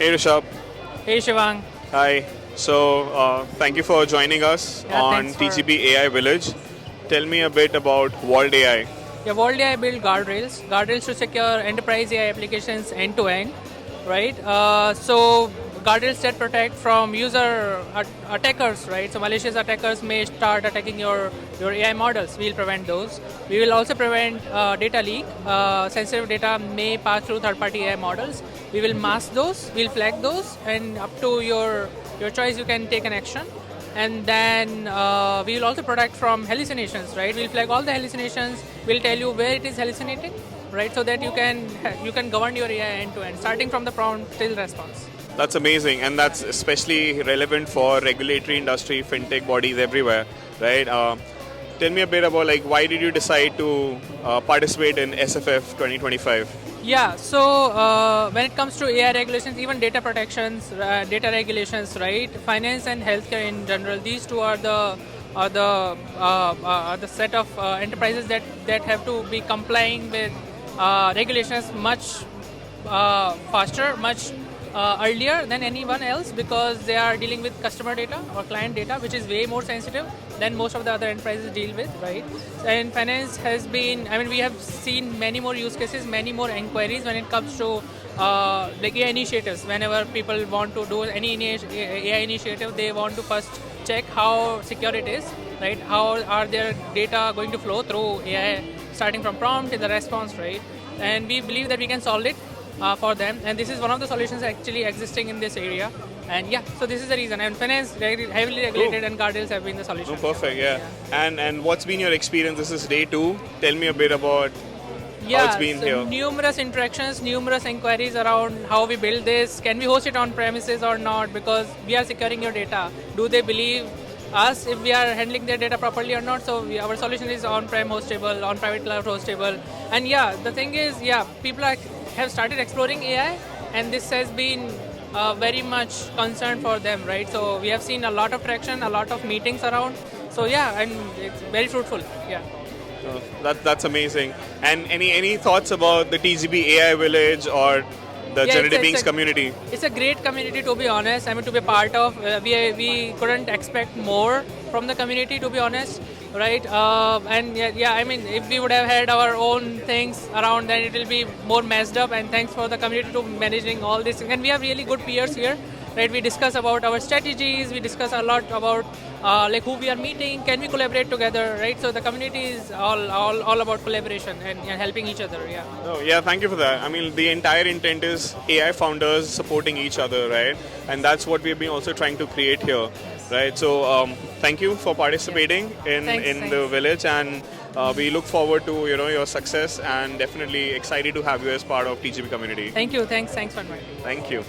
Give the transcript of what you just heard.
Hey Rishabh. Hey Shivang. Hi. So thank you for joining us Yeah, on thanks for. TGP AI Village. Tell me a bit about Vault AI. Yeah, Vault AI build guardrails to secure enterprise AI applications end to end, right? So guardrails that protect from user attackers, right? So malicious attackers may start attacking your AI models. We'll prevent those. We will also prevent data leak. Sensitive data may pass through third-party AI models. We will mask those. We'll flag those, and up to your choice, you can take an action. And then we will also protect from hallucinations, right? We'll flag all the hallucinations. We'll tell you where it is hallucinating, right? So that you can govern your AI end to end, starting from the prompt till response. That's amazing, and that's especially relevant for regulatory industry, fintech bodies everywhere, right? Tell me a bit about like why did you decide to participate in SFF 2025? Yeah, so when it comes to AI regulations, even data protections, data regulations, right? Finance and healthcare in general, these two are the set of enterprises that have to be complying with regulations much faster, much earlier than anyone else because they are dealing with customer data or client data, which is way more sensitive than most of the other enterprises deal with, right? And finance has been, I mean, we have seen many more use cases, many more inquiries when it comes to like AI initiatives. Whenever people want to do any AI initiative, they want to first check how secure it is, right? How are their data going to flow through AI, starting from prompt to the response, right? And we believe that we can solve it for them, and this is one of the solutions actually existing in this area. And yeah, so this is the reason. And finance heavily regulated, and guardrails have been the solution. Oh, perfect. Yeah. And what's been your experience? This is day 2. Tell me a bit about how it's been So here. numerous interactions, numerous inquiries around how we build this. Can we host it on premises or not? Because we are securing your data. Do they believe us if we are handling their data properly or not? So our solution is on-prem hostable, on private cloud hostable. And yeah, the thing is, yeah, people have started exploring AI, and this has been very much concern for them, right? So we have seen a lot of traction, a lot of meetings around. So yeah, and it's very fruitful. Yeah. That's amazing. And any thoughts about the TGB AI Village or the Yeah, Generative Beings community? it's a great community, to be honest. I mean, to be part of. We couldn't expect more from the community, to be honest, right? And yeah, I mean, if we would have had our own things around, then it will be more messed up. And thanks for the community to managing all this. And we have really good peers here, right? We discuss about our strategies. We discuss a lot about like who we are meeting. Can we collaborate together, right? So the community is all about collaboration and helping each other. Yeah. Oh, yeah, thank you for that. I mean, the entire intent is AI founders supporting each other, right? And that's what we've been also trying to create here, right? So, thank you for participating in Thanks. the village, and we look forward to your success, and definitely excited to have you as part of TGB community. Thank you. Thanks for inviting. Thank you.